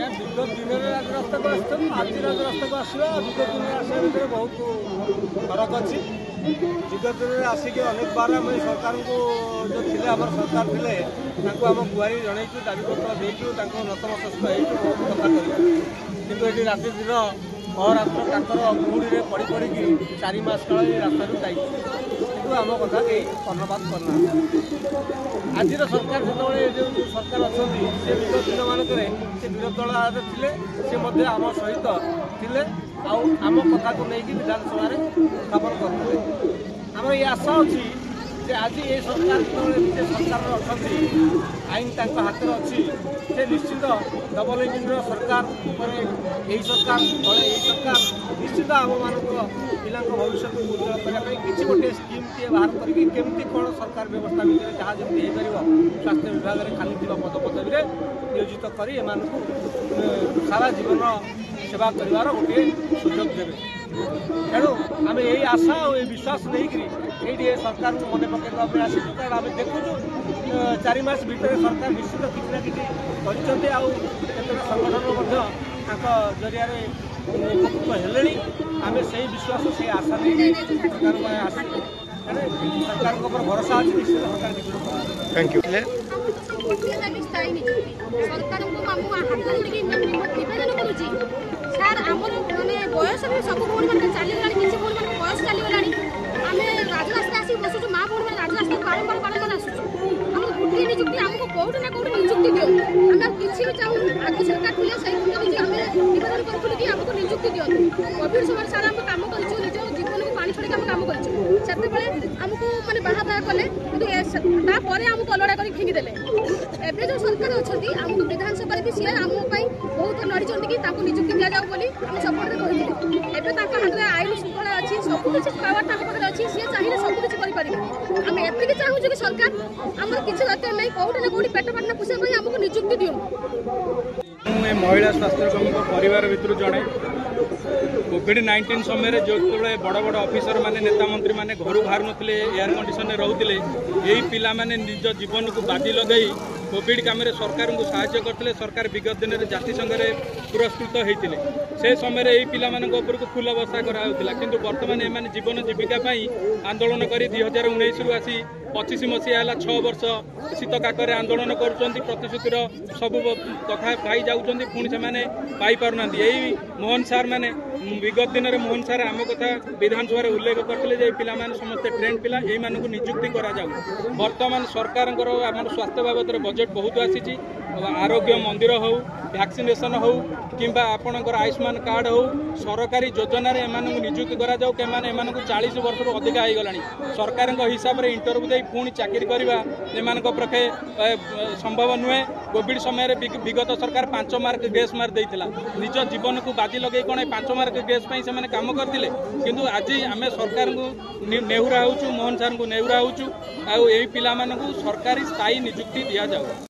विगत दिन में राजरास्ता को आज राजरास्ता को आसवा विगत दिन आसा भितर बहुत फरक अच्छी। विगत दिन में आसिक अनेक बार आम सरकार को जो थे आम सरकार थे आम गुहारी जनईचु दाबीपत्र देचु नतमस्तक हो बहुत कथा कर कि राति दिन अहरात्र ताकर मुहूड़ी पड़ी पड़ी 4 मास काल रास्ता जाइए आम कथा कहीं कर्णपात करना। आज सरकार जो सरकार अच्छा से विगत दिन मानक विरोधी दल थे आम सहित थे आम कथा को लेकिन विधानसभा स्थापन करते आम ये आशा अच्छी आज ये सरकार जो सरकार अच्छा आईन हाथ में अच्छी से निश्चित डबल इंजिन सरकार यही सरकार तले यही सरकार निश्चित आम मान पिला भविष्य को उज्जवल करने किसी गोटे स्कीम टे बाहर करके केमती कौन सरकार व्यवस्था भितर जहाँ जमी हो पार स्वास्थ्य विभाग में खाली पद पदवी नियोजित कर सारा जीवन सेवा कर गोटे सुजोग देवे। तेणु आम यही आशा और विश्वास नहीं ये सरकार को मन पकड़ा आसू कारण आम देखु 4 मास भर सरकार निश्चित किसी ना किसी कर संगठन जरिया उपकृत हेले आम से विश्वास से आशा नहीं सरकार आसू सरकार भरोसा अच्छी निश्चित सरकार थैंक यू। सरकार सार आमर मैंने बयस भी सब भूमि मैंने चलीगला किसी भूमि मैंने बयस चलीगला आम राजरास्ता आसिक बसुचु माँ भूमि मैंने राजरास्ता बारंबार बारंबार आसुचु आम गोटे निजुक्ति आमको कौट ना कौट निजुक्ति दियो आम किसी भी चाहूँ आगे सरकार थे से आम निवेदन करूँ कि आमको निजुक्ति दिखाँ कोविड समय सारा आम कम कर निज जीवन को पानी छड़ी कम कर आमको मैंने बाहा बाहा कले कि आमको अलड़ा कर फिंगिदेले एवं जो सरकार अच्छा आमको विधानसभा भी सी आम बहुत लड़ी कि निजुक्ति दि जाऊ बोली आम सपोर्ट कहते एवं हाथ में आईन श्रृंखला अच्छी सबकि पावर पाखे अच्छी सी चाहिए सबकि आम एति चाहूँ कि सरकार आम किसी दरकार नहीं कौटे ना कौटी पेट पाटना पोषा आमको निजुक्ति दिखाँ। महिला स्वास्थ्यकर्मी परिवार भितर जड़े कोविड-19 समय जो बड़ बड़ ऑफिसर माने नेता मंत्री माने घर बाहर नथिले एयर कंडीशन रोते यही पिला माने निज जीवन को बाजी लगे कोविड काम सरकार को साहाय्य करते सरकार विगत दिन में जाति संघ पुरस्कृत होते से समय यही पिला उपर को फूल बसा कराला किंतु वर्तमान एम जीवन जीविका आंदोलन कर 2019 रु आसी 25 मसीहा 6 वर्ष शीत काकर आंदोलन करुँचर सब कथा पाई जाऊँच पुणी से पाई पारना यही मोहन सार मैंने विगत दिन में मोहन सार आम कथा विधानसभा उल्लेख करते पिला समस्त ट्रेंड पिला यही मानक निजुक्ति करा वर्तमान सरकार आम स्वास्थ्य बाबद बजेट बहुत आसी आरोग्य मंदिर हो वैक्सीनेशन हो किंबा आपणकर आयुष्मान कार्ड हो सरकारी योजन निजुक्ति करा 40 वर्ष अधिक हो गला सरकार हिसाब से इंटरव्यू दे पुणी चाकरी करवा प्रखे संभव नुहे। कोविड समय विगत सरकार 5 मार्क ग्रेस मार्क देता निज जीवन को बाजी लगे कौन 5 मार्क ग्रेस से काम करते किंतु आज आम सरकार को नेहुरा हो मोहन सार को नेहुरा हो यही पिला सरकारी स्थायी निजुक्ति दि जाऊ।